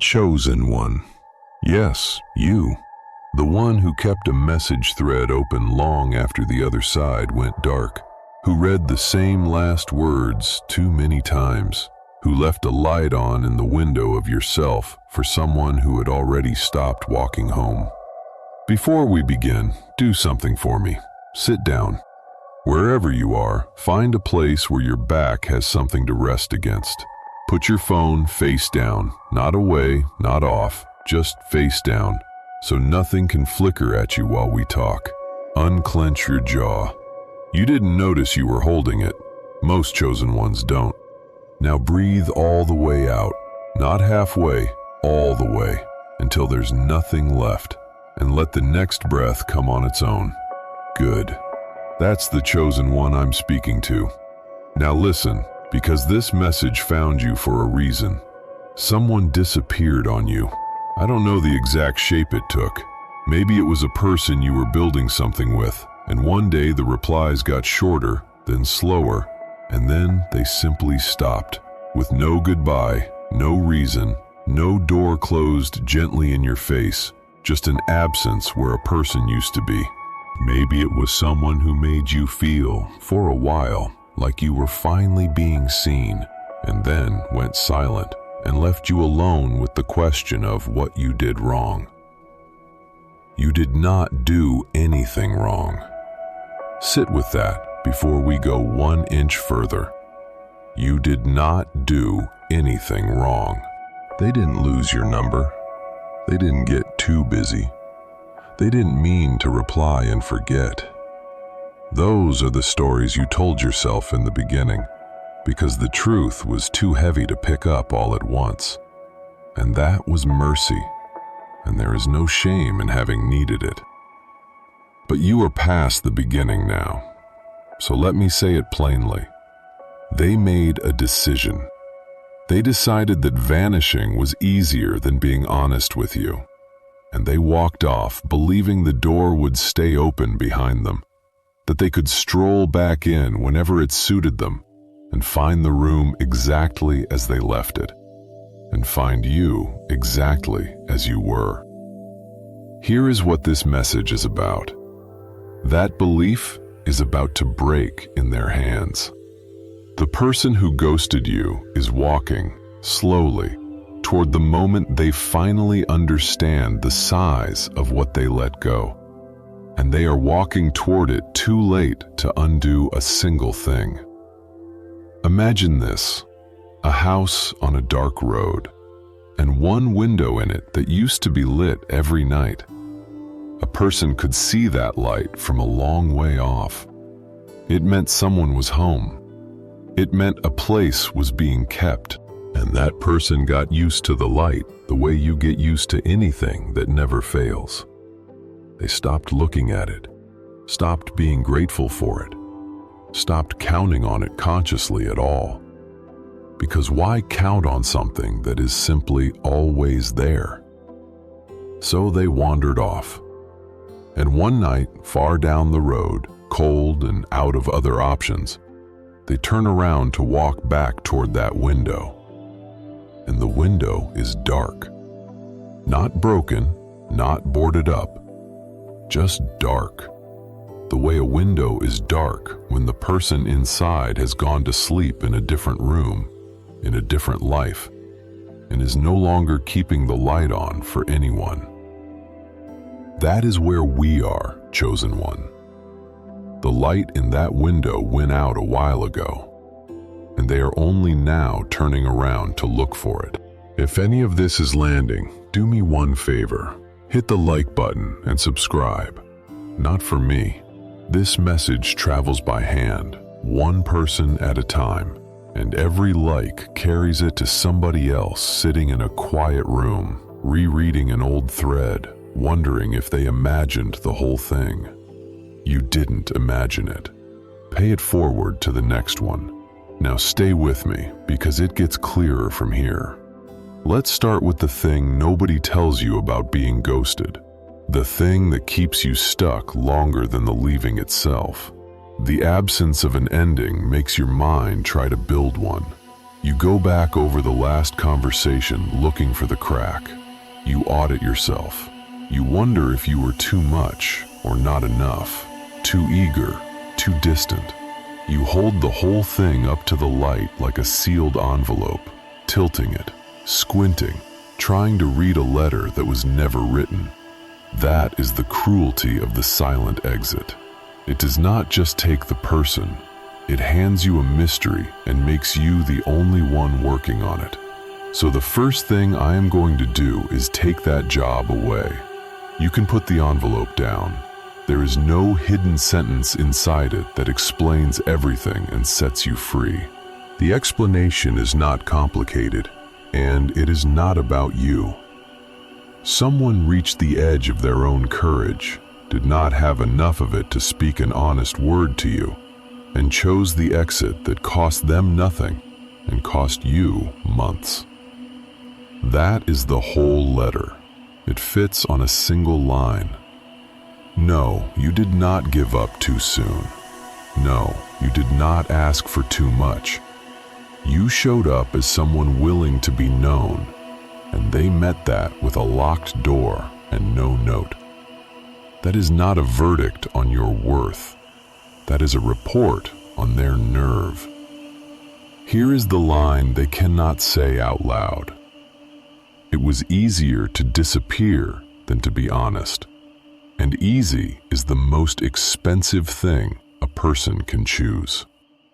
chosen one. Yes, you. The one who kept a message thread open long after the other side went dark, who read the same last words too many times, who left a light on in the window of yourself for someone who had already stopped walking home. Before we begin, do something for me. Sit down. Wherever you are, find a place where your back has something to rest against. Put your phone face down, not away, not off, just face down, so nothing can flicker at you while we talk. Unclench your jaw. You didn't notice you were holding it. Most chosen ones don't. Now breathe all the way out, not halfway, all the way, until there's nothing left, and let the next breath come on its own. Good. That's the chosen one I'm speaking to. Now listen, because this message found you for a reason. Someone disappeared on you. I don't know the exact shape it took. Maybe it was a person you were building something with, and one day the replies got shorter, then slower, and then they simply stopped. With no goodbye, no reason, no door closed gently in your face, just an absence where a person used to be. Maybe it was someone who made you feel, for a while, like you were finally being seen, and then went silent and left you alone with the question of what you did wrong. You did not do anything wrong. Sit with that before we go 1 inch further. You did not do anything wrong. They didn't lose your number. They didn't get too busy. They didn't mean to reply and forget. Those are the stories you told yourself in the beginning, because the truth was too heavy to pick up all at once. And that was mercy, and there is no shame in having needed it. But you are past the beginning now, so let me say it plainly. They made a decision. They decided that vanishing was easier than being honest with you, and they walked off believing the door would stay open behind them, that they could stroll back in whenever it suited them and find the room exactly as they left it, and find you exactly as you were. Here is what this message is about. That belief is about to break in their hands. The person who ghosted you is walking, slowly, toward the moment they finally understand the size of what they let go. And they are walking toward it too late to undo a single thing. Imagine this, a house on a dark road, and one window in it that used to be lit every night. A person could see that light from a long way off. It meant someone was home. It meant a place was being kept, and that person got used to the light the way you get used to anything that never fails. They stopped looking at it, stopped being grateful for it, stopped counting on it consciously at all. Because why count on something that is simply always there? So they wandered off. And one night, far down the road, cold and out of other options, they turn around to walk back toward that window. And the window is dark. Not broken, not boarded up, just dark. The way a window is dark when the person inside has gone to sleep in a different room, in a different life, and is no longer keeping the light on for anyone. That is where we are, chosen one. The light in that window went out a while ago, and they are only now turning around to look for it. If any of this is landing, do me one favor. Hit the like button and subscribe. Not for me. This message travels by hand, one person at a time, and every like carries it to somebody else sitting in a quiet room, rereading an old thread, wondering if they imagined the whole thing. You didn't imagine it. Pay it forward to the next one. Now stay with me, because it gets clearer from here. Let's start with the thing nobody tells you about being ghosted. The thing that keeps you stuck longer than the leaving itself. The absence of an ending makes your mind try to build one. You go back over the last conversation looking for the crack. You audit yourself. You wonder if you were too much or not enough, too eager, too distant. You hold the whole thing up to the light like a sealed envelope, tilting it, squinting, trying to read a letter that was never written. That is the cruelty of the silent exit. It does not just take the person. It hands you a mystery and makes you the only one working on it. So the first thing I am going to do is take that job away. You can put the envelope down. There is no hidden sentence inside it that explains everything and sets you free. The explanation is not complicated, and it is not about you. Someone reached the edge of their own courage, did not have enough of it to speak an honest word to you, and chose the exit that cost them nothing and cost you months. That is the whole letter. It fits on a single line. No, you did not give up too soon. No, you did not ask for too much. You showed up as someone willing to be known, and they met that with a locked door and no note. That is not a verdict on your worth. That is a report on their nerve. Here is the line they cannot say out loud. It was easier to disappear than to be honest. And easy is the most expensive thing a person can choose.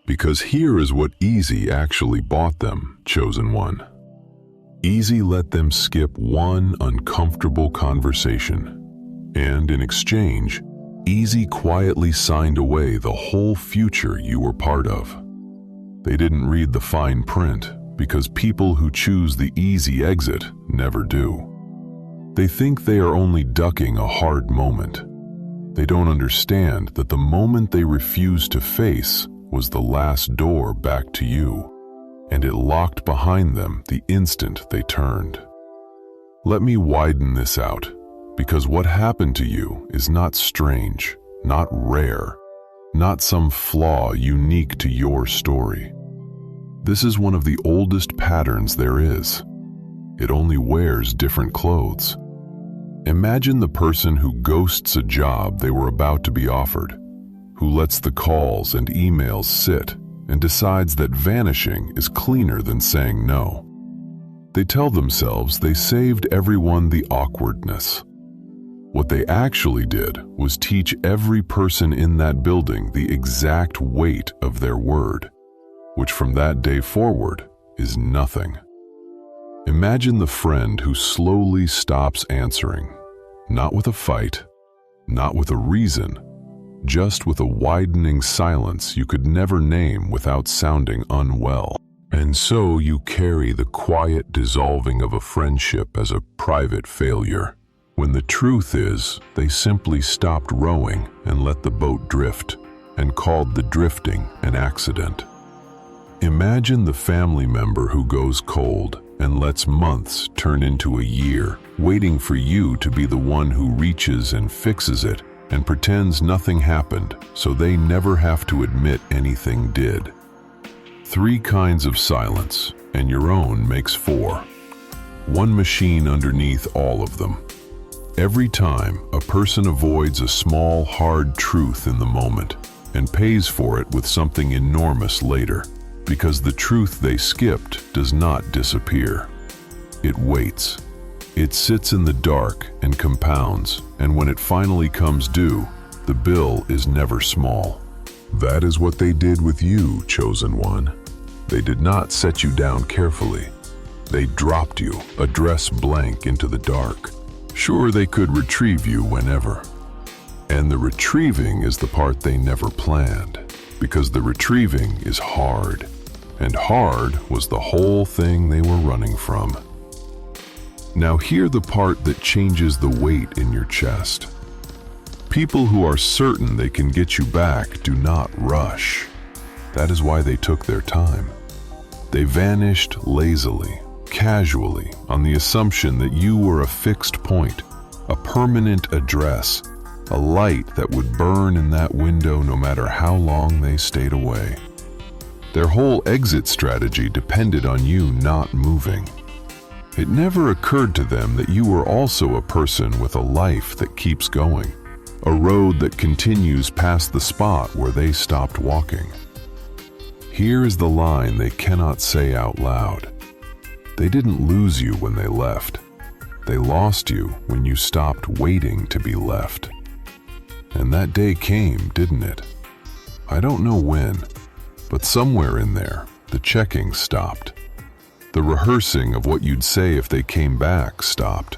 Because here is what easy actually bought them, chosen one. Easy let them skip one uncomfortable conversation. And in exchange, easy quietly signed away the whole future you were part of. They didn't read the fine print because people who choose the easy exit never do. They think they are only ducking a hard moment. They don't understand that the moment they refused to face was the last door back to you, and it locked behind them the instant they turned. Let me widen this out, because what happened to you is not strange, not rare, not some flaw unique to your story. This is one of the oldest patterns there is. It only wears different clothes. Imagine the person who ghosts a job they were about to be offered, who lets the calls and emails sit and decides that vanishing is cleaner than saying no. They tell themselves they saved everyone the awkwardness. What they actually did was teach every person in that building the exact weight of their word, which from that day forward is nothing. Imagine the friend who slowly stops answering, not with a fight, not with a reason, just with a widening silence you could never name without sounding unwell. And so you carry the quiet dissolving of a friendship as a private failure, when the truth is they simply stopped rowing and let the boat drift, and called the drifting an accident. Imagine the family member who goes cold and lets months turn into a year, waiting for you to be the one who reaches and fixes it and pretends nothing happened so they never have to admit anything did. 3 kinds of silence, and your own makes 4. One machine underneath all of them. Every time, a person avoids a small, hard truth in the moment and pays for it with something enormous later, because the truth they skipped does not disappear. It waits. It sits in the dark and compounds, and when it finally comes due, the bill is never small. That is what they did with you, chosen one. They did not set you down carefully. They dropped you, address blank, into the dark. Sure, they could retrieve you whenever. And the retrieving is the part they never planned, because the retrieving is hard. And hard was the whole thing they were running from. Now hear the part that changes the weight in your chest. People who are certain they can get you back do not rush. That is why they took their time. They vanished lazily, casually, on the assumption that you were a fixed point, a permanent address, a light that would burn in that window no matter how long they stayed away. Their whole exit strategy depended on you not moving. It never occurred to them that you were also a person with a life that keeps going, a road that continues past the spot where they stopped walking. Here is the line they cannot say out loud. They didn't lose you when they left. They lost you when you stopped waiting to be left. And that day came, didn't it? I don't know when, but somewhere in there, the checking stopped. The rehearsing of what you'd say if they came back stopped.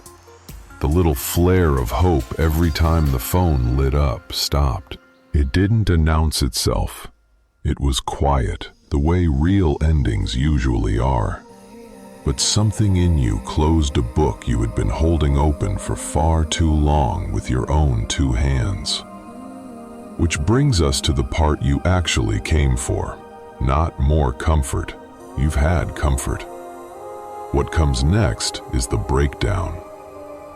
The little flare of hope every time the phone lit up stopped. It didn't announce itself. It was quiet, the way real endings usually are. But something in you closed a book you had been holding open for far too long with your own two hands. Which brings us to the part you actually came for. Not more comfort. You've had comfort. What comes next is the breakdown.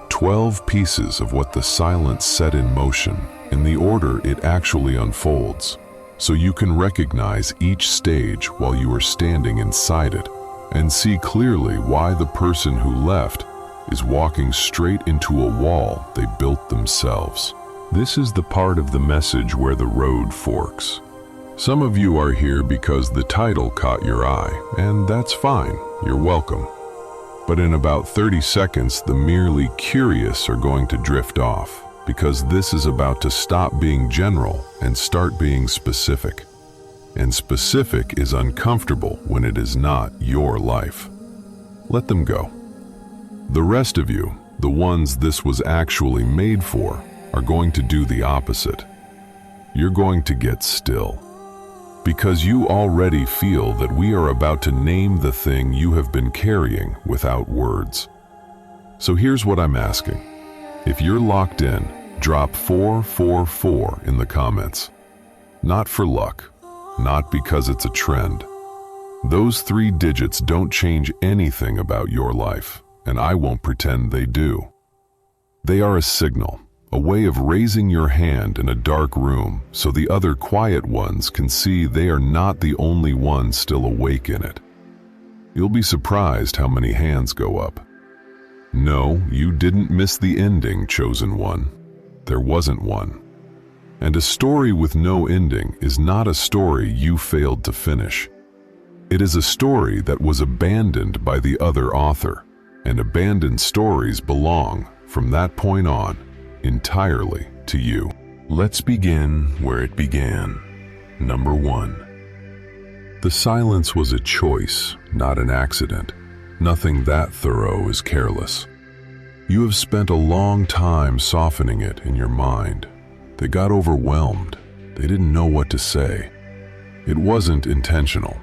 12 pieces of what the silence set in motion, in the order it actually unfolds, so you can recognize each stage while you are standing inside it, and see clearly why the person who left is walking straight into a wall they built themselves. This is the part of the message where the road forks. Some of you are here because the title caught your eye, and that's fine, you're welcome. But in about 30 seconds, the merely curious are going to drift off, because this is about to stop being general and start being specific. And specific is uncomfortable when it is not your life. Let them go. The rest of you, the ones this was actually made for, are going to do the opposite. You're going to get still. Because you already feel that we are about to name the thing you have been carrying without words. So here's what I'm asking. If you're locked in, drop 444 in the comments. Not for luck. Not because it's a trend. Those 3 digits don't change anything about your life, and I won't pretend they do. They are a signal, a way of raising your hand in a dark room so the other quiet ones can see they are not the only ones still awake in it. You'll be surprised how many hands go up. No, you didn't miss the ending, chosen one. There wasn't one. And a story with no ending is not a story you failed to finish. It is a story that was abandoned by the other author, and abandoned stories belong, from that point on, entirely to you. Let's begin where it began. Number 1. The silence was a choice, not an accident. Nothing that thorough is careless. You have spent a long time softening it in your mind. They got overwhelmed. They didn't know what to say. It wasn't intentional.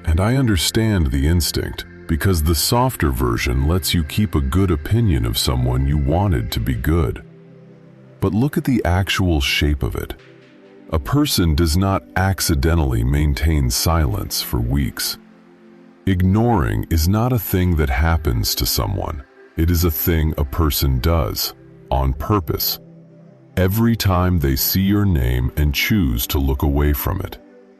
And I understand the instinct, because the softer version lets you keep a good opinion of someone you wanted to be good. But look at the actual shape of it. A person does not accidentally maintain silence for weeks. Ignoring is not a thing that happens to someone. It is a thing a person does, on purpose. Every time they see your name and choose to look away from it.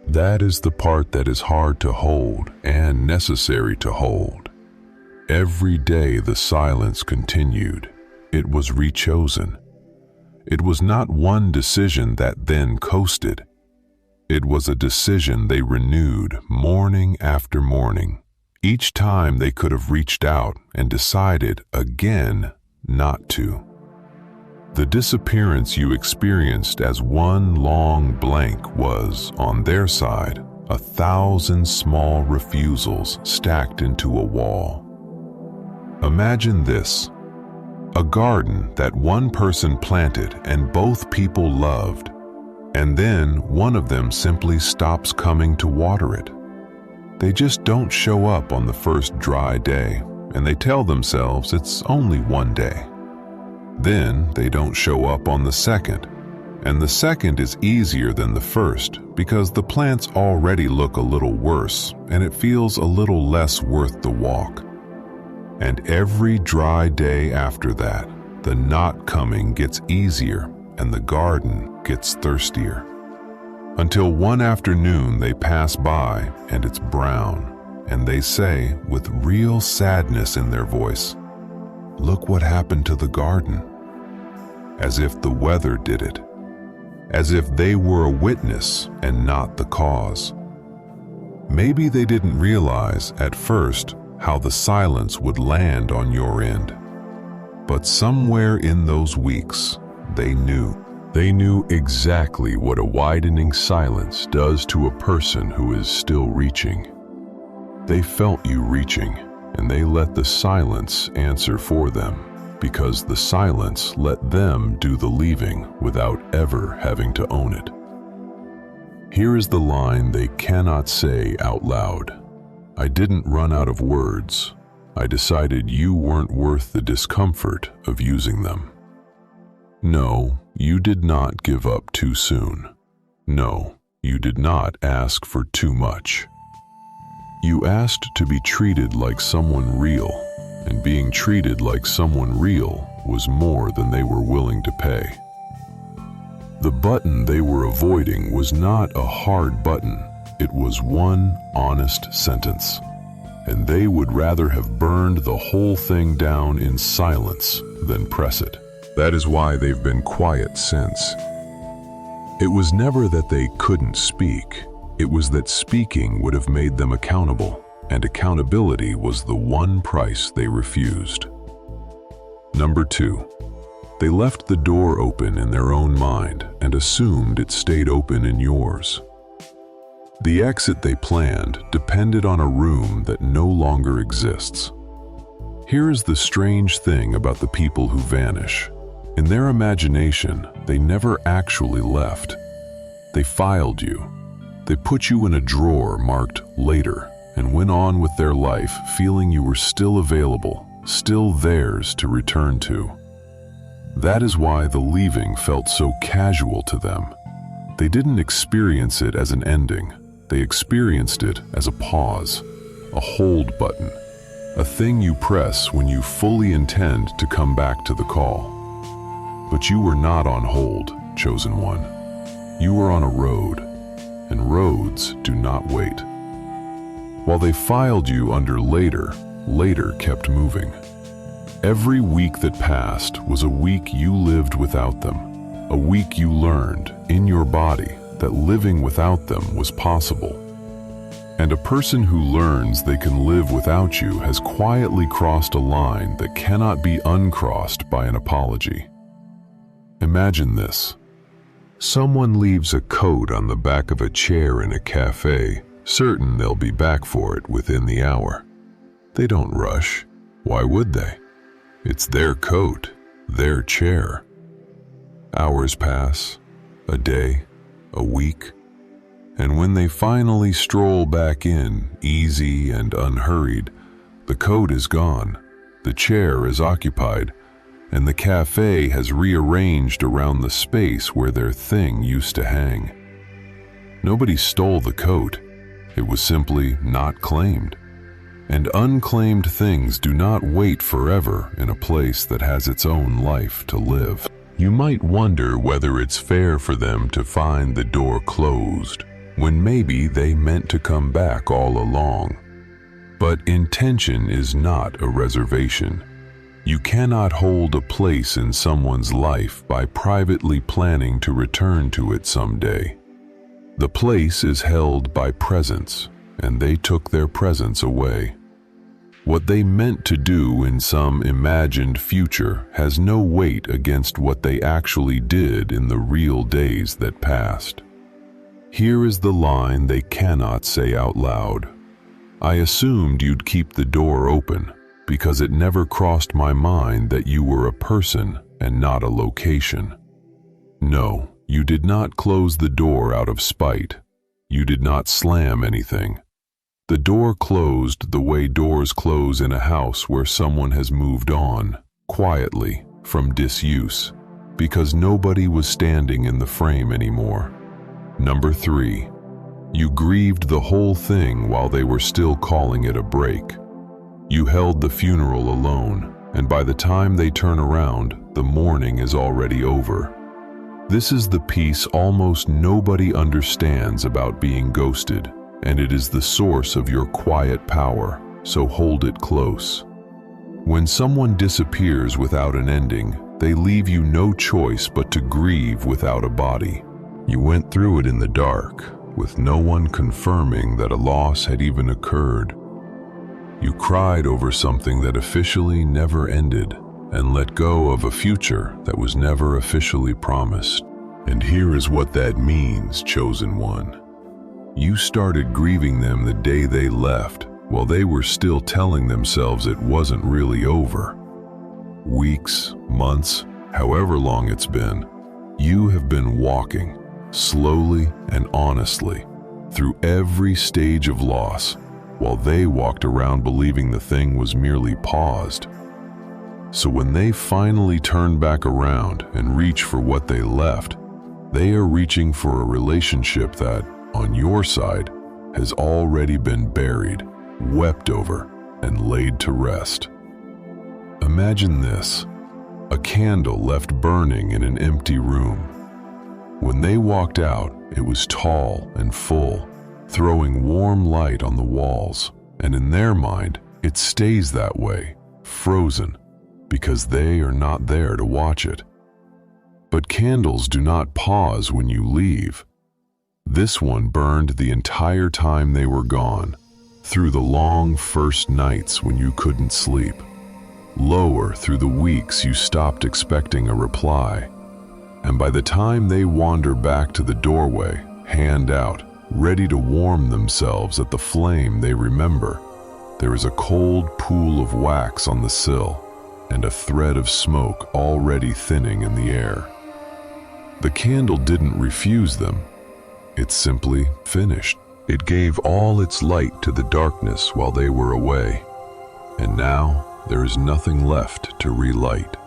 That is the part that is hard to hold and necessary to hold. Every day the silence continued. It was rechosen. It was not one decision that then coasted. It was a decision they renewed morning after morning. Each time they could have reached out and decided again not to. The disappearance you experienced as one long blank was, on their side, 1,000 small refusals stacked into a wall. Imagine this: a garden that one person planted and both people loved, and then one of them simply stops coming to water it. They just don't show up on the first dry day, and they tell themselves it's only one day. Then they don't show up on the second, and the second is easier than the first because the plants already look a little worse and it feels a little less worth the walk. And every dry day after that, the not coming gets easier and the garden gets thirstier. Until one afternoon they pass by and it's brown, and they say with real sadness in their voice, "Look what happened to the garden." As if the weather did it. As if they were a witness and not the cause. Maybe they didn't realize at first how the silence would land on your end. But somewhere in those weeks, they knew. They knew exactly what a widening silence does to a person who is still reaching. They felt you reaching, and they let the silence answer for them, because the silence let them do the leaving without ever having to own it. Here is the line they cannot say out loud. I didn't run out of words. I decided you weren't worth the discomfort of using them. No, you did not give up too soon. No, you did not ask for too much. You asked to be treated like someone real, and being treated like someone real was more than they were willing to pay. The button they were avoiding was not a hard button, it was one honest sentence, and they would rather have burned the whole thing down in silence than press it. That is why they've been quiet since. It was never that they couldn't speak, it was that speaking would have made them accountable, and accountability was the one price they refused. Number 2. They left the door open in their own mind and assumed it stayed open in yours. The exit they planned depended on a room that no longer exists. Here is the strange thing about the people who vanish. In their imagination, they never actually left. They filed you. They put you in a drawer marked later and went on with their life feeling you were still available, still theirs to return to. That is why the leaving felt so casual to them. They didn't experience it as an ending. They experienced it as a pause, a hold button, a thing you press when you fully intend to come back to the call. But you were not on hold, chosen one. You were on a road, and roads do not wait. While they filed you under later kept moving. Every week that passed was a week you lived without them, a week you learned, in your body, that living without them was possible. And a person who learns they can live without you has quietly crossed a line that cannot be uncrossed by an apology. Imagine this. Someone leaves a coat on the back of a chair in a cafe, certain they'll be back for it within the hour. They don't rush. Why would they? It's their coat, their chair. Hours pass, a day, a week, and when they finally stroll back in, easy and unhurried, the coat is gone, the chair is occupied, and the cafe has rearranged around the space where their thing used to hang. Nobody stole the coat, it was simply not claimed. And unclaimed things do not wait forever in a place that has its own life to live. You might wonder whether it's fair for them to find the door closed, when maybe they meant to come back all along. But intention is not a reservation. You cannot hold a place in someone's life by privately planning to return to it someday. The place is held by presence, and they took their presence away. What they meant to do in some imagined future has no weight against what they actually did in the real days that passed. Here is the line they cannot say out loud. I assumed you'd keep the door open, because it never crossed my mind that you were a person and not a location. No, you did not close the door out of spite. You did not slam anything. The door closed the way doors close in a house where someone has moved on, quietly, from disuse, because nobody was standing in the frame anymore. Number 3, you grieved the whole thing while they were still calling it a break. You held the funeral alone, and by the time they turn around, the mourning is already over. This is the piece almost nobody understands about being ghosted, and it is the source of your quiet power, so hold it close. When someone disappears without an ending, they leave you no choice but to grieve without a body. You went through it in the dark, with no one confirming that a loss had even occurred. You cried over something that officially never ended, and let go of a future that was never officially promised. And here is what that means, chosen one. You started grieving them the day they left, while they were still telling themselves it wasn't really over. Weeks, months, however long it's been, you have been walking, slowly and honestly, through every stage of loss, while they walked around believing the thing was merely paused. So when they finally turn back around and reach for what they left, they are reaching for a relationship that, on your side, has already been buried, wept over, and laid to rest. Imagine this: a candle left burning in an empty room. When they walked out, it was tall and full, throwing warm light on the walls, and in their mind, it stays that way, frozen, because they are not there to watch it. But candles do not pause when you leave. This one burned the entire time they were gone, through the long first nights when you couldn't sleep, lower through the weeks you stopped expecting a reply, and by the time they wander back to the doorway, hand out, ready to warm themselves at the flame they remember, there is a cold pool of wax on the sill and a thread of smoke already thinning in the air. The candle didn't refuse them. It simply finished. It gave all its light to the darkness while they were away, and now there is nothing left to relight.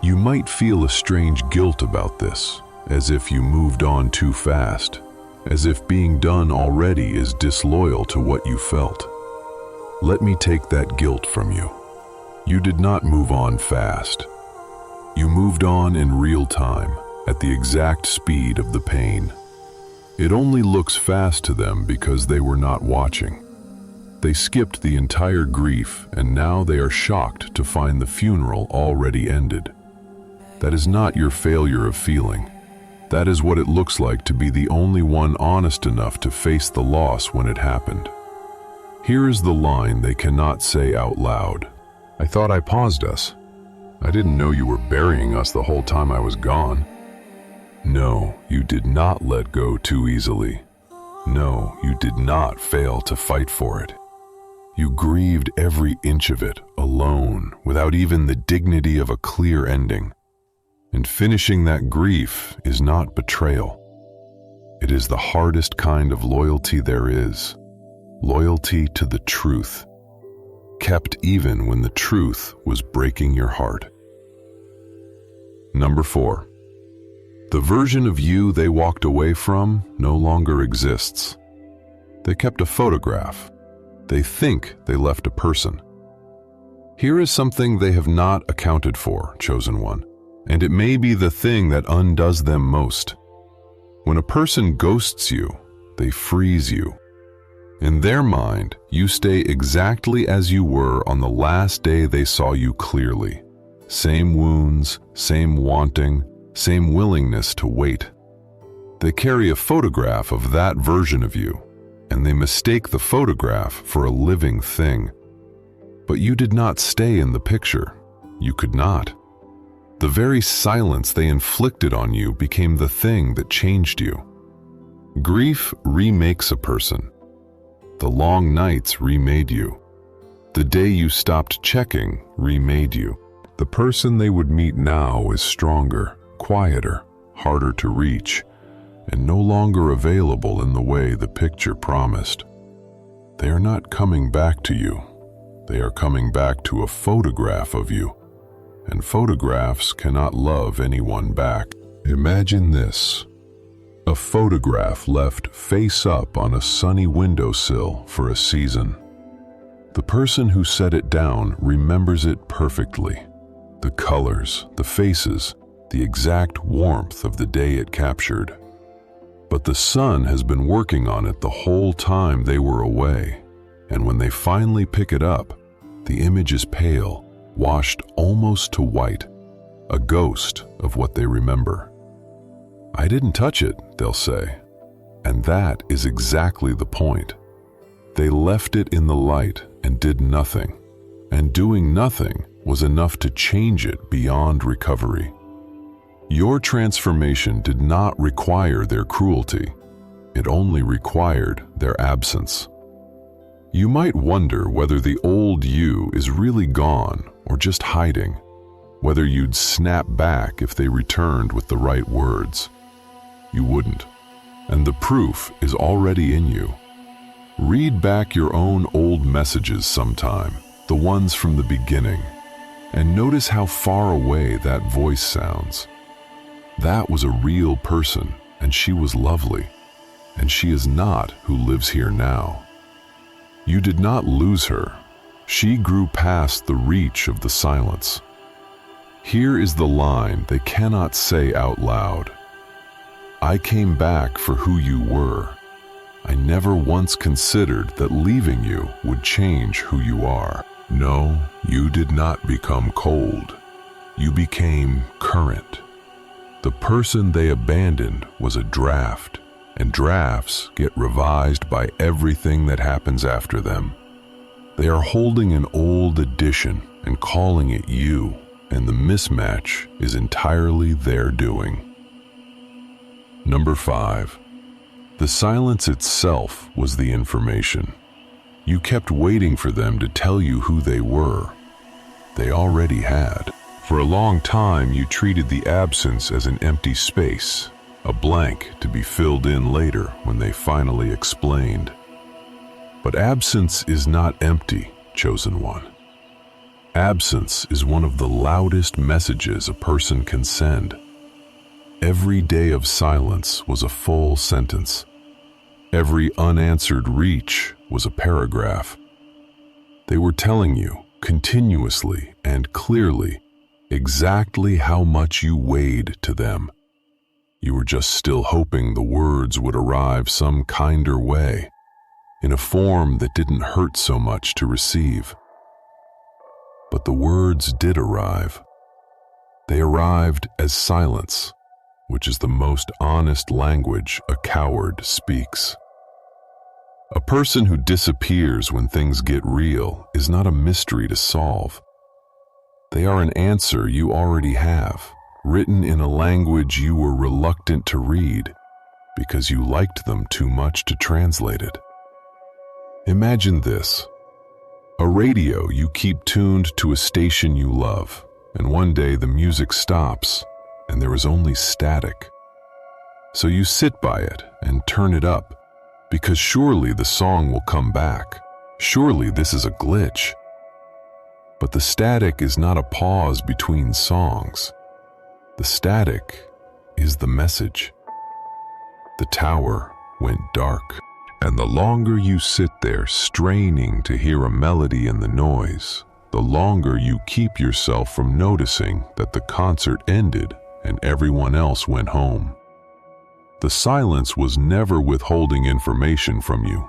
You might feel a strange guilt about this, as if you moved on too fast, as if being done already is disloyal to what you felt. Let me take that guilt from you. You did not move on fast. You moved on in real time, at the exact speed of the pain. It only looks fast to them because they were not watching. They skipped the entire grief, and now they are shocked to find the funeral already ended. That is not your failure of feeling. That is what it looks like to be the only one honest enough to face the loss when it happened. Here is the line they cannot say out loud. I thought I paused us. I didn't know you were burying us the whole time I was gone. No, you did not let go too easily. No, you did not fail to fight for it. You grieved every inch of it, alone, without even the dignity of a clear ending. And finishing that grief is not betrayal. It is the hardest kind of loyalty there is. Loyalty to the truth, kept even when the truth was breaking your heart. Number 4. The version of you they walked away from no longer exists. They kept a photograph. They think they left a person. Here is something they have not accounted for, chosen one, and it may be the thing that undoes them most. When a person ghosts you, they freeze you. In their mind, you stay exactly as you were on the last day they saw you clearly. Same wounds, same wanting, same willingness to wait. They carry a photograph of that version of you, and they mistake the photograph for a living thing. But you did not stay in the picture. You could not. The very silence they inflicted on you became the thing that changed you. Grief remakes a person. The long nights remade you. The day you stopped checking remade you. The person they would meet now is stronger, quieter, harder to reach, and no longer available in the way the picture promised. They are not coming back to you. They are coming back to a photograph of you, and photographs cannot love anyone back. Imagine this: a photograph left face up on a sunny windowsill for a season. The person who set it down remembers it perfectly. The colors, the faces, the exact warmth of the day it captured. But the sun has been working on it the whole time they were away, and when they finally pick it up, the image is pale, washed almost to white, a ghost of what they remember. "I didn't touch it," they'll say. And that is exactly the point. They left it in the light and did nothing, and doing nothing was enough to change it beyond recovery. Your transformation did not require their cruelty. It only required their absence. You might wonder whether the old you is really gone or just hiding, whether you'd snap back if they returned with the right words. You wouldn't, and the proof is already in you. Read back your own old messages sometime, the ones from the beginning, and notice how far away that voice sounds. That was a real person, and she was lovely, and she is not who lives here now. You did not lose her. She grew past the reach of the silence. Here is the line they cannot say out loud. "I came back for who you were. I never once considered that leaving you would change who you are." No, you did not become cold. You became current. The person they abandoned was a draft, and drafts get revised by everything that happens after them. They are holding an old edition and calling it you, and the mismatch is entirely their doing. Number 5. The silence itself was the information. You kept waiting for them to tell you who they were. They already had. For a long time, you treated the absence as an empty space, a blank to be filled in later when they finally explained. But absence is not empty, chosen one. Absence is one of the loudest messages a person can send. Every day of silence was a full sentence. Every unanswered reach was a paragraph. They were telling you, continuously and clearly, exactly how much you weighed to them. You were just still hoping the words would arrive some kinder way, in a form that didn't hurt so much to receive. But the words did arrive. They arrived as silence, which is the most honest language a coward speaks. A person who disappears when things get real is not a mystery to solve. They are an answer you already have, written in a language you were reluctant to read because you liked them too much to translate it. Imagine this: a radio you keep tuned to a station you love, and one day the music stops and there is only static. So you sit by it and turn it up, because surely the song will come back. Surely this is a glitch. But the static is not a pause between songs. The static is the message. The tower went dark, and the longer you sit there straining to hear a melody in the noise, the longer you keep yourself from noticing that the concert ended and everyone else went home. The silence was never withholding information from you.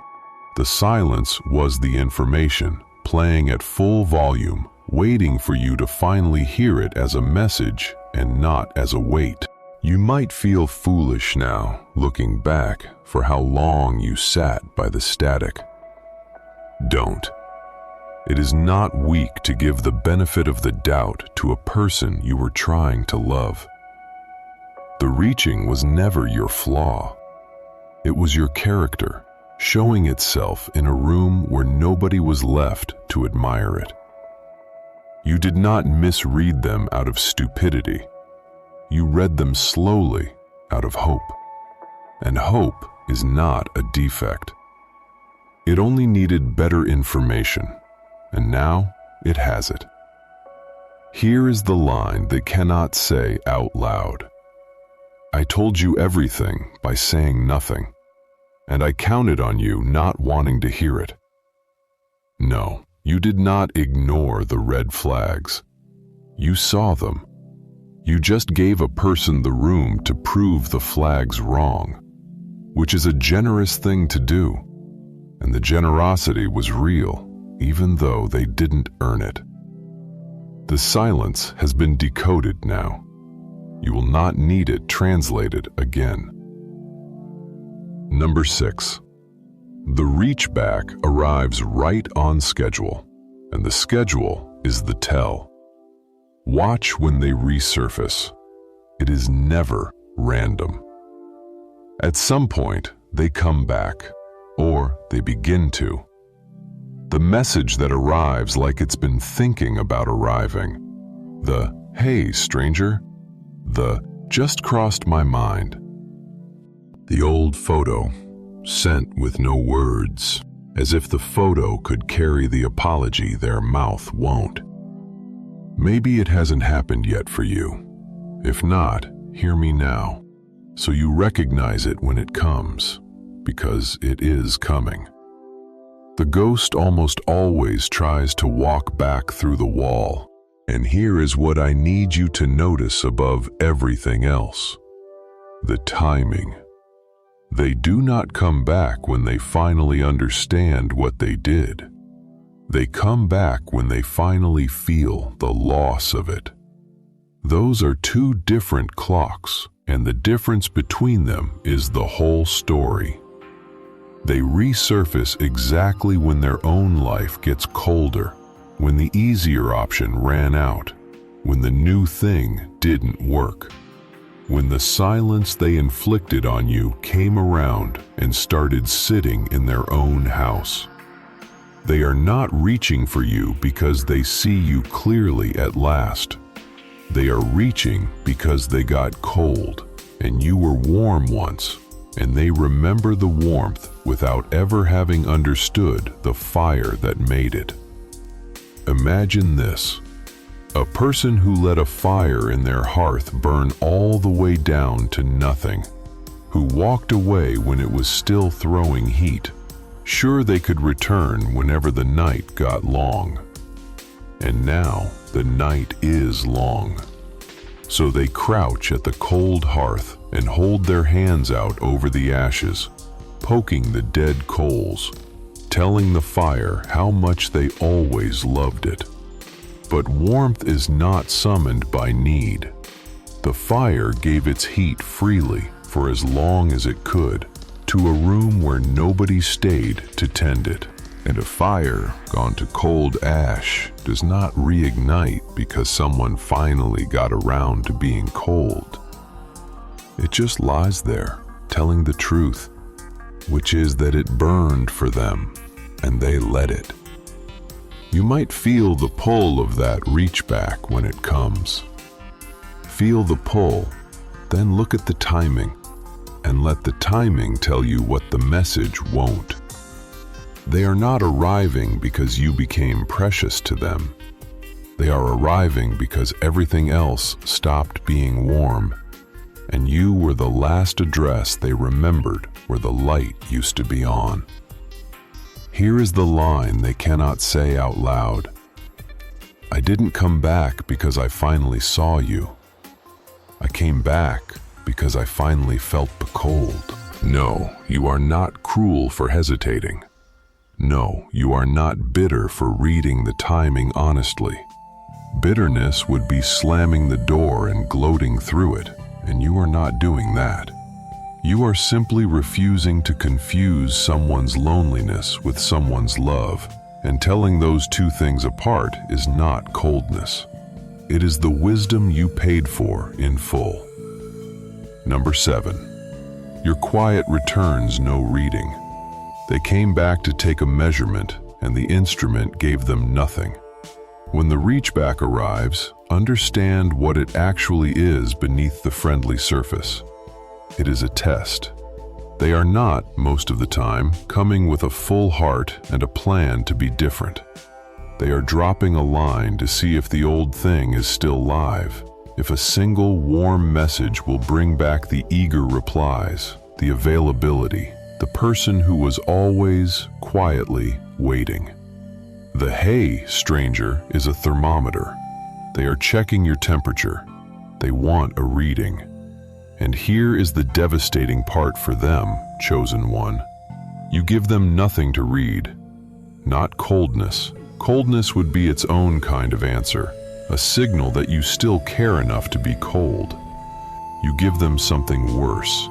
The silence was the information, playing at full volume, waiting for you to finally hear it as a message and not as a weight. You might feel foolish now, looking back, for how long you sat by the static. Don't. It is not weak to give the benefit of the doubt to a person you were trying to love. The reaching was never your flaw. It was your character, showing itself in a room where nobody was left to admire it. You did not misread them out of stupidity. You read them slowly out of hope. And hope is not a defect. It only needed better information, and now it has it. Here is the line they cannot say out loud. I told you everything by saying nothing, and I counted on you not wanting to hear it. No, you did not ignore the red flags. You saw them. You just gave a person the room to prove the flag's wrong, which is a generous thing to do, and the generosity was real, even though they didn't earn it. The silence has been decoded now. You will not need it translated again. Number 6. The reach back arrives right on schedule, and the schedule is the tell. Watch when they resurface. It is never random. At some point, they come back, or they begin to. The message that arrives like it's been thinking about arriving. The, "Hey, stranger." The, "Just crossed my mind." The old photo, sent with no words, as if the photo could carry the apology their mouth won't. Maybe it hasn't happened yet for you. If not, hear me now, so you recognize it when it comes, because it is coming. The ghost almost always tries to walk back through the wall, and here is what I need you to notice above everything else: the timing. They do not come back when they finally understand what they did. They come back when they finally feel the loss of it. Those are two different clocks, and the difference between them is the whole story. They resurface exactly when their own life gets colder, when the easier option ran out, when the new thing didn't work, when the silence they inflicted on you came around and started sitting in their own house. They are not reaching for you because they see you clearly at last. They are reaching because they got cold, and you were warm once, and they remember the warmth without ever having understood the fire that made it. Imagine this: a person who let a fire in their hearth burn all the way down to nothing, who walked away when it was still throwing heat, sure they could return whenever the night got long. And now the night is long. So they crouch at the cold hearth and hold their hands out over the ashes, poking the dead coals, telling the fire how much they always loved it. But warmth is not summoned by need. The fire gave its heat freely for as long as it could, to a room where nobody stayed to tend it. And a fire gone to cold ash does not reignite because someone finally got around to being cold. It just lies there, telling the truth, which is that it burned for them, and they let it. You might feel the pull of that reach back when it comes. Feel the pull, then look at the timing, and let the timing tell you what the message won't. They are not arriving because you became precious to them. They are arriving because everything else stopped being warm, and you were the last address they remembered where the light used to be on. Here is the line they cannot say out loud: I didn't come back because I finally saw you. I came back because I finally felt the cold. No, you are not cruel for hesitating. No, you are not bitter for reading the timing honestly. Bitterness would be slamming the door and gloating through it, and you are not doing that. You are simply refusing to confuse someone's loneliness with someone's love, and telling those two things apart is not coldness. It is the wisdom you paid for in full. Number 7. Your quiet returns no reading. They came back to take a measurement, and the instrument gave them nothing. When the reach back arrives, understand what it actually is beneath the friendly surface. It is a test. They are not, most of the time, coming with a full heart and a plan to be different. They are dropping a line to see if the old thing is still live, if a single warm message will bring back the eager replies, the availability, the person who was always quietly waiting. The "Hey, stranger" is a thermometer. They are checking your temperature. They want a reading. And here is the devastating part for them, chosen one. You give them nothing to read. Not coldness. Coldness would be its own kind of answer, a signal that you still care enough to be cold. You give them something worse.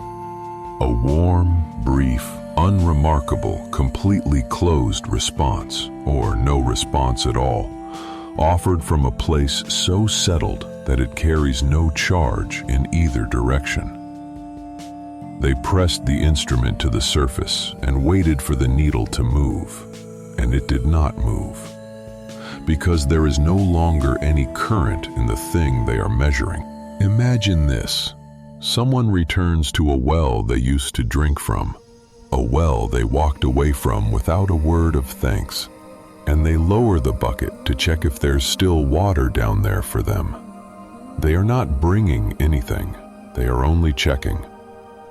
A warm, brief, unremarkable, completely closed response, or no response at all, offered from a place so settled that it carries no charge in either direction. They pressed the instrument to the surface and waited for the needle to move, and it did not move, because there is no longer any current in the thing they are measuring. Imagine this. Someone returns to a well they used to drink from, a well they walked away from without a word of thanks, and they lower the bucket to check if there's still water down there for them. They are not bringing anything, they are only checking,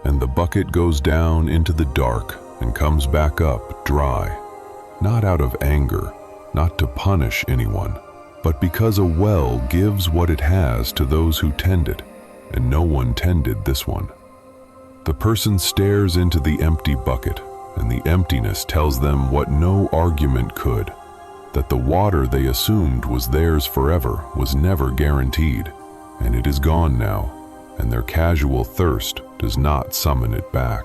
and the bucket goes down into the dark and comes back up dry, not out of anger, not to punish anyone, but because a well gives what it has to those who tend it, and no one tended this one. The person stares into the empty bucket, and the emptiness tells them what no argument could, that the water they assumed was theirs forever was never guaranteed, and it is gone now, and their casual thirst does not summon it back.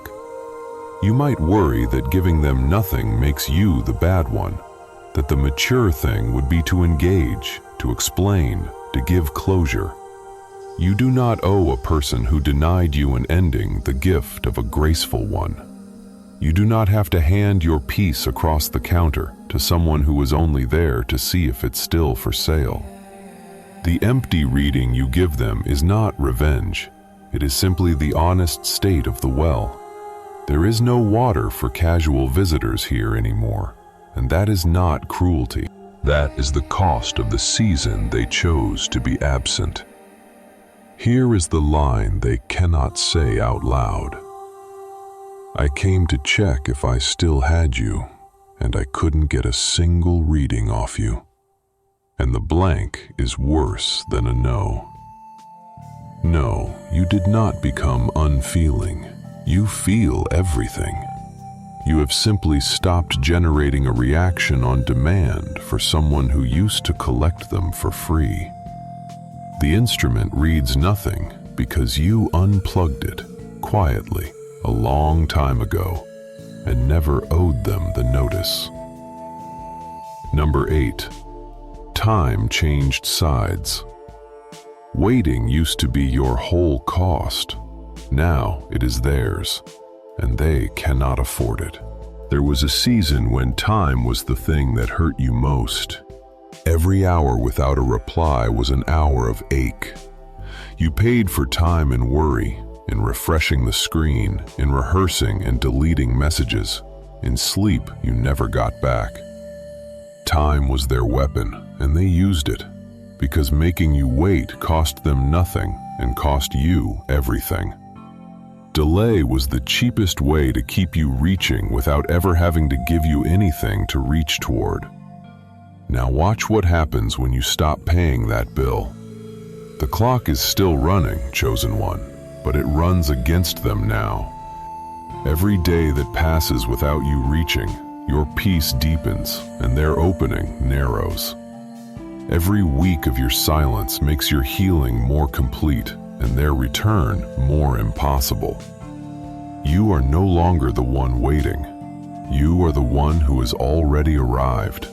You might worry that giving them nothing makes you the bad one, that the mature thing would be to engage, to explain, to give closure. You do not owe a person who denied you an ending the gift of a graceful one. You do not have to hand your piece across the counter to someone who was only there to see if it's still for sale. The empty reading you give them is not revenge. It is simply the honest state of the well. There is no water for casual visitors here anymore, and that is not cruelty. That is the cost of the season they chose to be absent. Here is the line they cannot say out loud. I came to check if I still had you, and I couldn't get a single reading off you. And the blank is worse than a no. No, you did not become unfeeling. You feel everything. You have simply stopped generating a reaction on demand for someone who used to collect them for free. The instrument reads nothing because you unplugged it quietly a long time ago and never owed them the notice. Number 8. Time changed sides. Waiting used to be your whole cost. Now it is theirs, and they cannot afford it. There was a season when time was the thing that hurt you most. Every hour without a reply was an hour of ache. You paid for time and worry, in refreshing the screen, in rehearsing and deleting messages. In sleep you never got back. Time was their weapon, and they used it, because making you wait cost them nothing and cost you everything. Delay was the cheapest way to keep you reaching without ever having to give you anything to reach toward. Now watch what happens when you stop paying that bill. The clock is still running, chosen one, but it runs against them now. Every day that passes without you reaching, your peace deepens and their opening narrows. Every week of your silence makes your healing more complete and their return more impossible. You are no longer the one waiting. You are the one who has already arrived.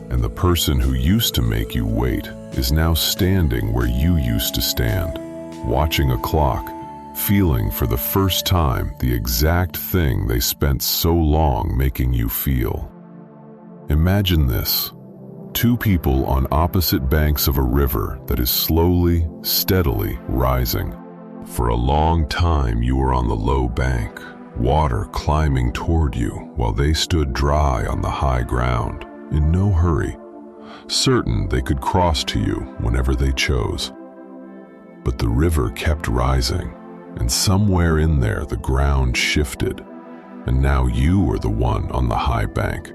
And the person who used to make you wait is now standing where you used to stand, watching a clock, feeling for the first time the exact thing they spent so long making you feel. Imagine this. 2 people on opposite banks of a river that is slowly, steadily rising. For a long time you were on the low bank, water climbing toward you while they stood dry on the high ground, in no hurry, certain they could cross to you whenever they chose. But the river kept rising, and somewhere in there the ground shifted, and now you are the one on the high bank,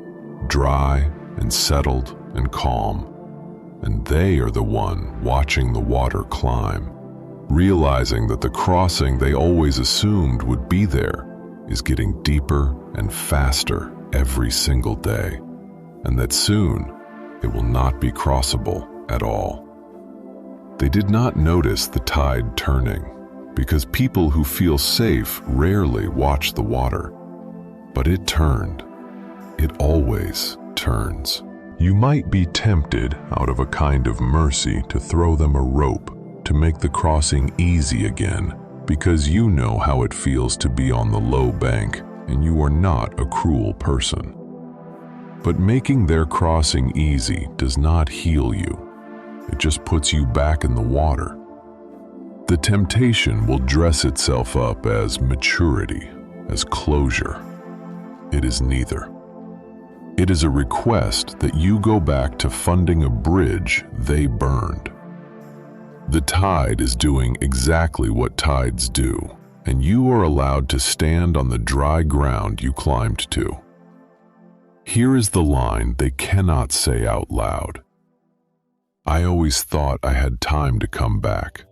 dry and settled and calm, and they are the one watching the water climb. realizing that the crossing they always assumed would be there is getting deeper and faster every single day, and that soon it will not be crossable at all. They did not notice the tide turning, because people who feel safe rarely watch the water. But it turned. It always turns. You might be tempted out of a kind of mercy to throw them a rope to make the crossing easy again, because you know how it feels to be on the low bank and you are not a cruel person. But making their crossing easy does not heal you. It just puts you back in the water. The temptation will dress itself up as maturity, as closure. It is neither. It is a request that you go back to funding a bridge they burned. The tide is doing exactly what tides do, and you are allowed to stand on the dry ground you climbed to. Here is the line they cannot say out loud. I always thought I had time to come back.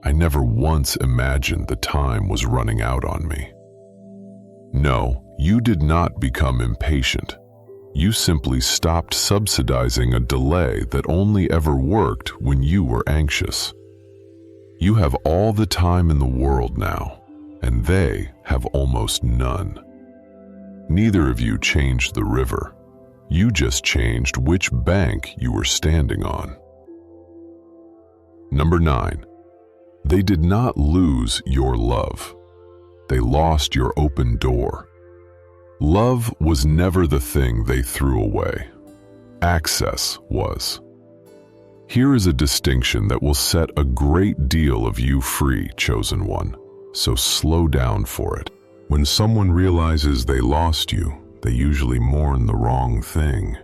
I never once imagined the time was running out on me. No, you did not become impatient. You simply stopped subsidizing a delay that only ever worked when you were anxious. You have all the time in the world now, and they have almost none. Neither of you changed the river. You just changed which bank you were standing on. Number 9. They did not lose your love. They lost your open door. Love was never the thing they threw away. Access was. Here is a distinction that will set a great deal of you free, chosen one, so slow down for it. When someone realizes they lost you, they usually mourn the wrong thing.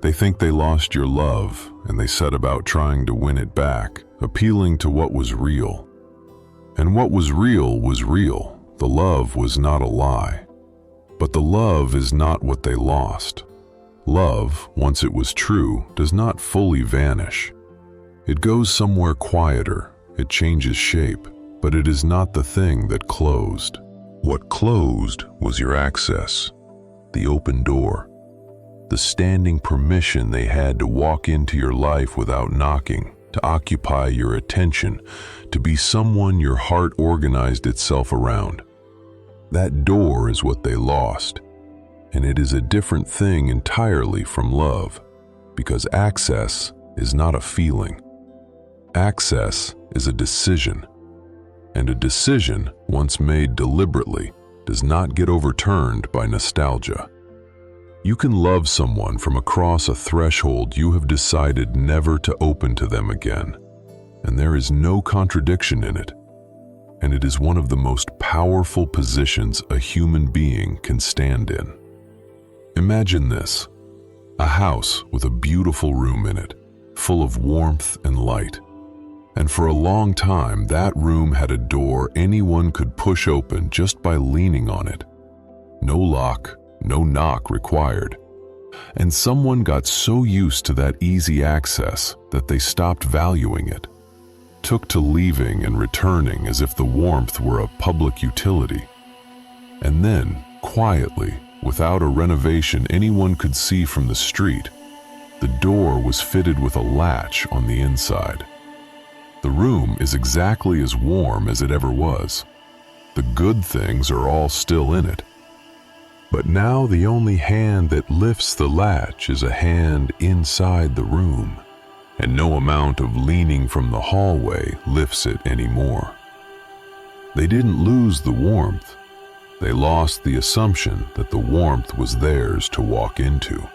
They think they lost your love, and they set about trying to win it back, appealing to what was real. And what was real was real. The love was not a lie. But the love is not what they lost. Love, once it was true, does not fully vanish. It goes somewhere quieter, it changes shape, but it is not the thing that closed. What closed was your access, the open door, the standing permission they had to walk into your life without knocking, to occupy your attention, to be someone your heart organized itself around. That door is what they lost, and it is a different thing entirely from love, because access is not a feeling. Access is a decision, and a decision, once made deliberately, does not get overturned by nostalgia. You can love someone from across a threshold you have decided never to open to them again, and there is no contradiction in it. And it is one of the most powerful positions a human being can stand in. Imagine this: a house with a beautiful room in it, full of warmth and light. And for a long time, that room had a door anyone could push open just by leaning on it. No lock, no knock required. And someone got so used to that easy access that they stopped valuing it, took to leaving and returning as if the warmth were a public utility. And then, quietly, without a renovation anyone could see from the street, the door was fitted with a latch on the inside. The room is exactly as warm as it ever was. The good things are all still in it. But now the only hand that lifts the latch is a hand inside the room, and no amount of leaning from the hallway lifts it anymore. They didn't lose the warmth. They lost the assumption that the warmth was theirs to walk into.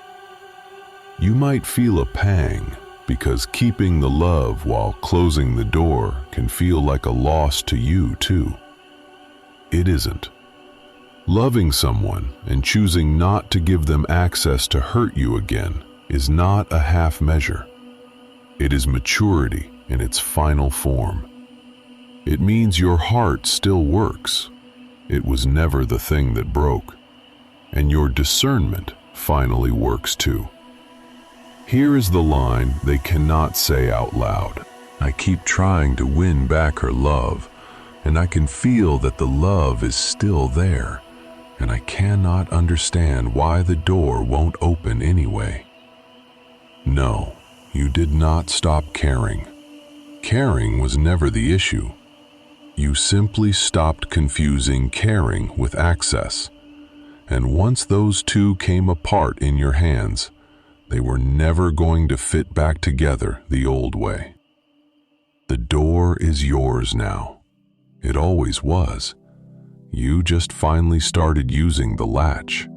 You might feel a pang, because keeping the love while closing the door can feel like a loss to you too. It isn't. Loving someone and choosing not to give them access to hurt you again is not a half measure. It is maturity in its final form. It means your heart still works. It was never the thing that broke. And your discernment finally works too. Here is the line they cannot say out loud. I keep trying to win back her love, and I can feel that the love is still there, and I cannot understand why the door won't open anyway. No, you did not stop caring. Caring was never the issue. You simply stopped confusing caring with access. And once those two came apart in your hands, they were never going to fit back together the old way. The door is yours now. It always was. You just finally started using the latch.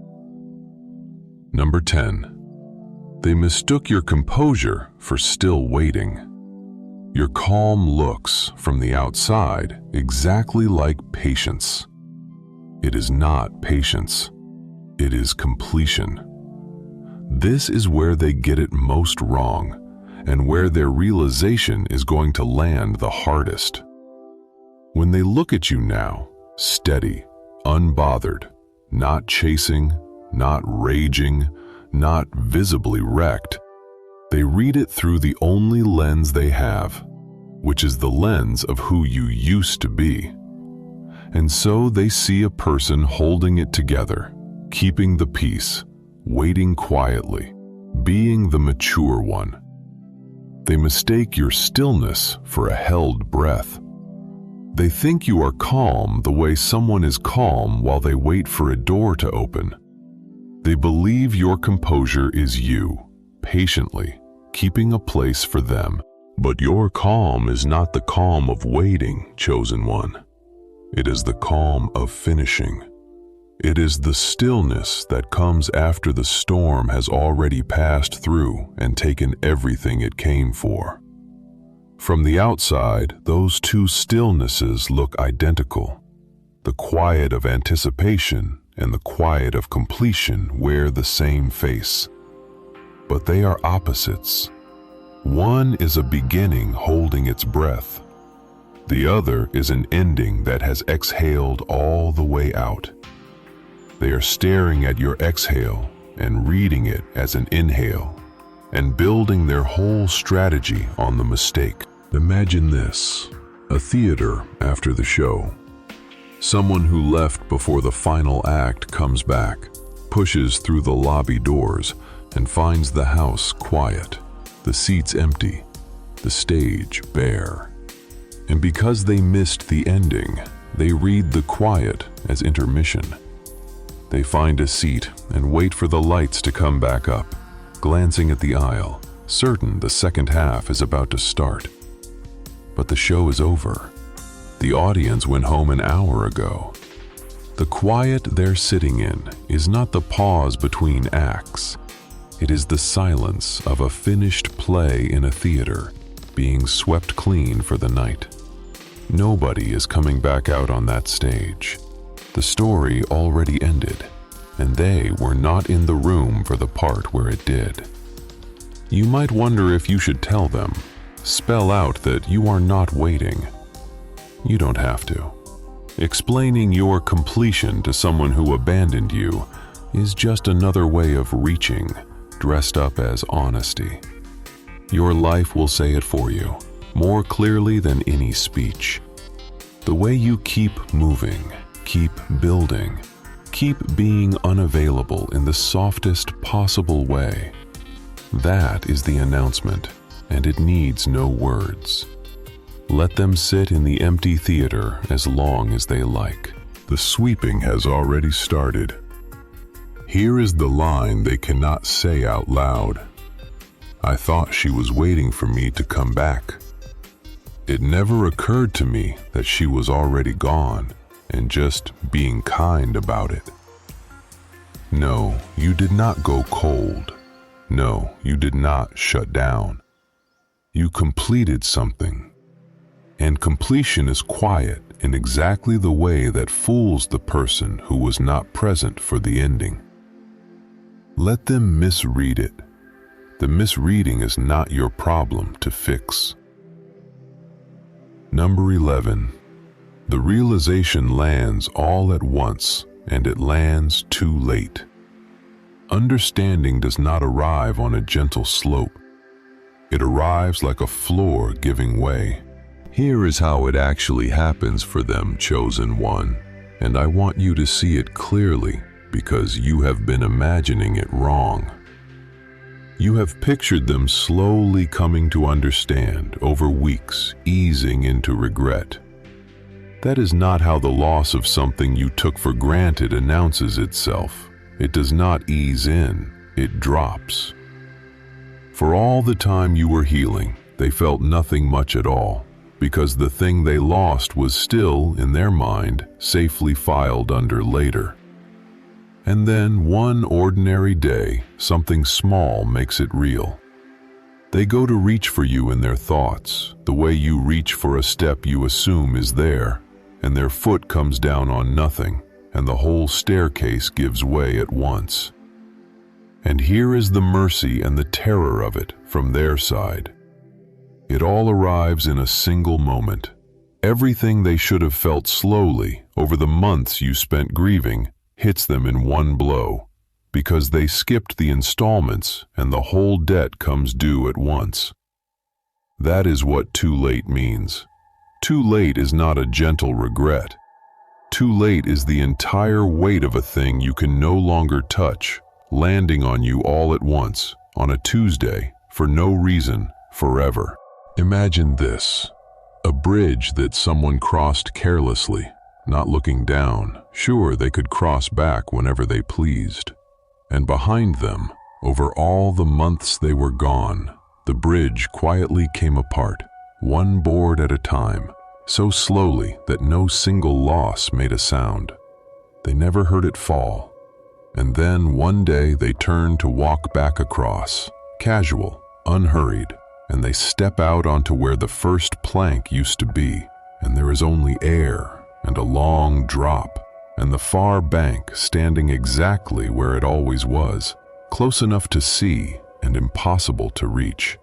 Number 10. They mistook your composure for still waiting. Your calm looks from the outside exactly like patience. It is not patience. It is completion. This is where they get it most wrong, and where their realization is going to land the hardest. When they look at you now, steady, unbothered, not chasing, not raging, not visibly wrecked, they read it through the only lens they have, which is the lens of who you used to be. And so they see a person holding it together, keeping the peace, waiting quietly, being the mature one. They mistake your stillness for a held breath. They think you are calm the way someone is calm while they wait for a door to open. They believe your composure is you, patiently, keeping a place for them. But your calm is not the calm of waiting, chosen one. It is the calm of finishing. It is the stillness that comes after the storm has already passed through and taken everything it came for. From the outside, those two stillnesses look identical. The quiet of anticipation and the quiet of completion wear the same face. But they are opposites. One is a beginning holding its breath. The other is an ending that has exhaled all the way out. They are staring at your exhale and reading it as an inhale, and building their whole strategy on the mistake. Imagine this: a theater after the show. Someone who left before the final act comes back, pushes through the lobby doors, and finds the house quiet, the seats empty, the stage bare. And because they missed the ending, they read the quiet as intermission. They find a seat and wait for the lights to come back up, glancing at the aisle, certain the second half is about to start. But the show is over. The audience went home an hour ago. The quiet they're sitting in is not the pause between acts. It is the silence of a finished play in a theater, being swept clean for the night. Nobody is coming back out on that stage. The story already ended, and they were not in the room for the part where it did. You might wonder if you should tell them, spell out that you are not waiting. You don't have to. Explaining your completion to someone who abandoned you is just another way of reaching, dressed up as honesty. Your life will say it for you, more clearly than any speech. The way you keep moving, keep building, keep being unavailable in the softest possible way. That is the announcement, and it needs no words. Let them sit in the empty theater as long as they like. The sweeping has already started. Here is the line they cannot say out loud. I thought she was waiting for me to come back. It never occurred to me that she was already gone and just being kind about it. No, you did not go cold. No, you did not shut down. You completed something. And completion is quiet in exactly the way that fools the person who was not present for the ending. Let them misread it. The misreading is not your problem to fix. Number 11. The realization lands all at once, and it lands too late. Understanding does not arrive on a gentle slope. It arrives like a floor giving way. Here is how it actually happens for them, chosen one, and I want you to see it clearly because you have been imagining it wrong. You have pictured them slowly coming to understand over weeks, easing into regret. That is not how the loss of something you took for granted announces itself. It does not ease in, it drops. For all the time you were healing, they felt nothing much at all, because the thing they lost was still, in their mind, safely filed under later. And then, one ordinary day, something small makes it real. They go to reach for you in their thoughts, the way you reach for a step you assume is there, and their foot comes down on nothing, and the whole staircase gives way at once. And here is the mercy and the terror of it from their side. It all arrives in a single moment. Everything they should have felt slowly over the months you spent grieving hits them in one blow, because they skipped the installments and the whole debt comes due at once. That is what too late means. Too late is not a gentle regret. Too late is the entire weight of a thing you can no longer touch, landing on you all at once, on a Tuesday, for no reason, forever. Imagine this: a bridge that someone crossed carelessly, not looking down. Sure, they could cross back whenever they pleased. And behind them, over all the months they were gone, the bridge quietly came apart, one board at a time, so slowly that no single loss made a sound. They never heard it fall. And then one day they turn to walk back across, casual, unhurried, and they step out onto where the first plank used to be, and there is only air and a long drop, and the far bank standing exactly where it always was, close enough to see and impossible to reach.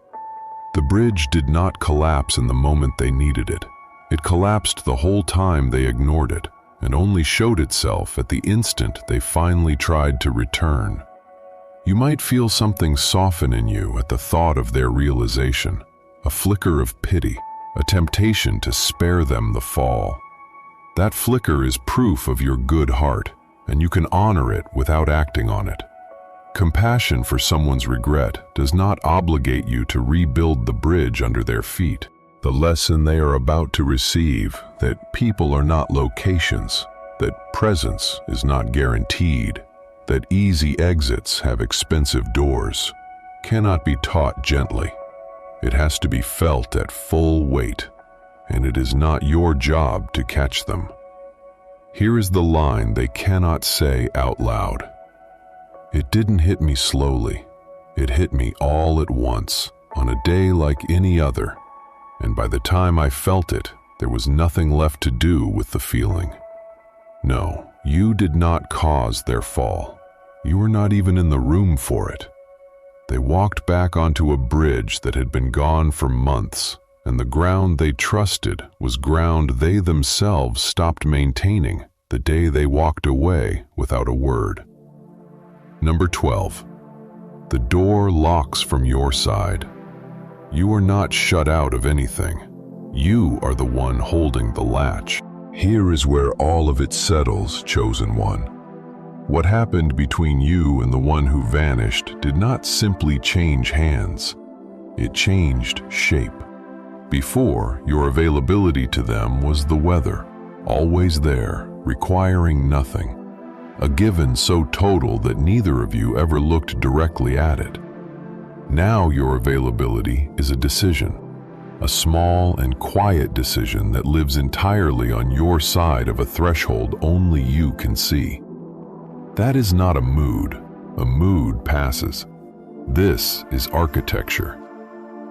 The bridge did not collapse in the moment they needed it. It collapsed the whole time they ignored it, and only showed itself at the instant they finally tried to return. You might feel something soften in you at the thought of their realization, a flicker of pity, a temptation to spare them the fall. That flicker is proof of your good heart, and you can honor it without acting on it. Compassion for someone's regret does not obligate you to rebuild the bridge under their feet. The lesson they are about to receive, that people are not locations, that presence is not guaranteed, that easy exits have expensive doors, cannot be taught gently. It has to be felt at full weight, and it is not your job to catch them. Here is the line they cannot say out loud. It didn't hit me slowly. It hit me all at once, on a day like any other, and by the time I felt it, there was nothing left to do with the feeling. No, you did not cause their fall. You were not even in the room for it. They walked back onto a bridge that had been gone for months, and the ground they trusted was ground they themselves stopped maintaining the day they walked away without a word. Number 12. The door locks from your side. You are not shut out of anything. You are the one holding the latch. Here is where all of it settles, chosen one. What happened between you and the one who vanished did not simply change hands. It changed shape. Before, your availability to them was the weather, always there, requiring nothing. A given so total that neither of you ever looked directly at it. Now your availability is a decision, a small and quiet decision that lives entirely on your side of a threshold only you can see. That is not a mood. A mood passes. This is architecture.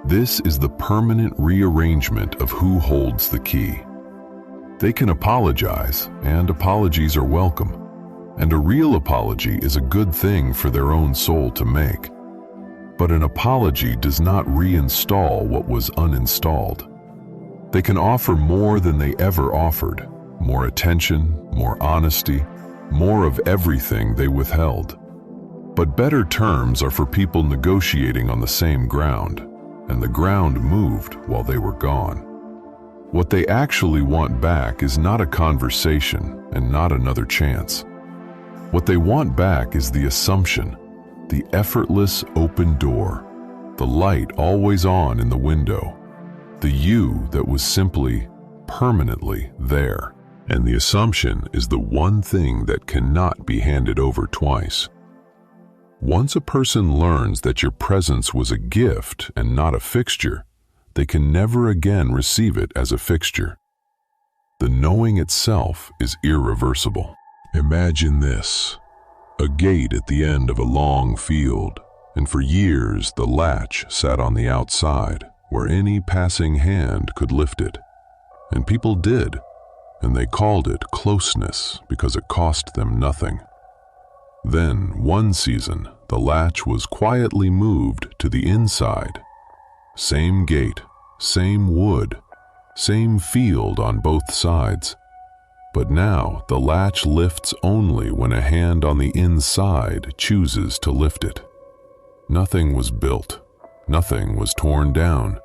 This is the permanent rearrangement of who holds the key. They can apologize, and apologies are welcome. And a real apology is a good thing for their own soul to make. But an apology does not reinstall what was uninstalled. They can offer more than they ever offered, more attention, more honesty, more of everything they withheld. But better terms are for people negotiating on the same ground, and the ground moved while they were gone. What they actually want back is not a conversation and not another chance. What they want back is the assumption, the effortless open door, the light always on in the window, the you that was simply, permanently there. And the assumption is the one thing that cannot be handed over twice. Once a person learns that your presence was a gift and not a fixture, they can never again receive it as a fixture. The knowing itself is irreversible. Imagine this: a gate at the end of a long field, and for years the latch sat on the outside where any passing hand could lift it. And people did, and they called it closeness because it cost them nothing. Then, one season, the latch was quietly moved to the inside. Same gate, same wood, same field on both sides. But now the latch lifts only when a hand on the inside chooses to lift it. Nothing was built, nothing was torn down.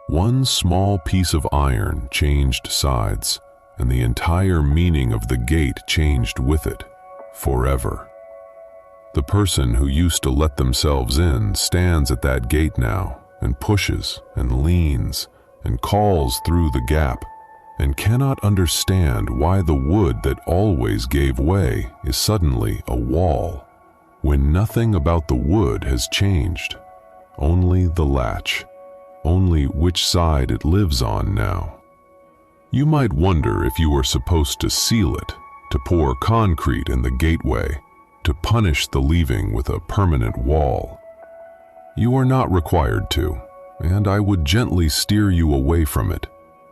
One small piece of iron changed sides, and the entire meaning of the gate changed with it, forever. The person who used to let themselves in stands at that gate now and pushes and leans and calls through the gap and cannot understand why the wood that always gave way is suddenly a wall, when nothing about the wood has changed, only the latch, only which side it lives on now. You might wonder if you were supposed to seal it, to pour concrete in the gateway, to punish the leaving with a permanent wall. You are not required to, and I would gently steer you away from it,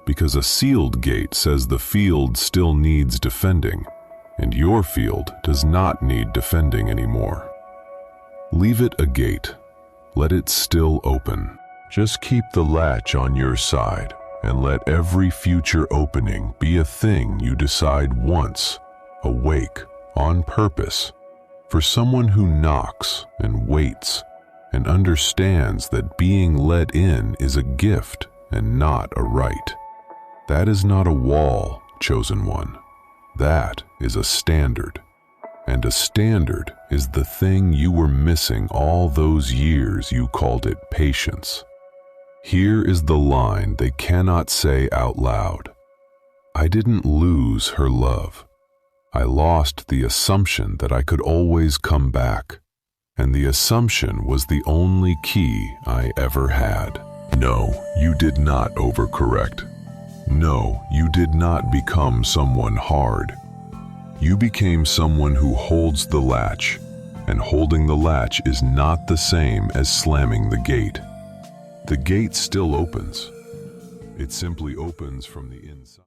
because a sealed gate says the field still needs defending, and your field does not need defending anymore. Leave it a gate. Let it still open. Just keep the latch on your side, and let every future opening be a thing you decide once, awake, on purpose, for someone who knocks and waits and understands that being let in is a gift and not a right. That is not a wall, chosen one. That is a standard. And a standard is the thing you were missing all those years you called it patience. Here is the line they cannot say out loud. I didn't lose her love. I lost the assumption that I could always come back, and the assumption was the only key I ever had. No, you did not overcorrect. No, you did not become someone hard. You became someone who holds the latch, and holding the latch is not the same as slamming the gate. The gate still opens. It simply opens from the inside.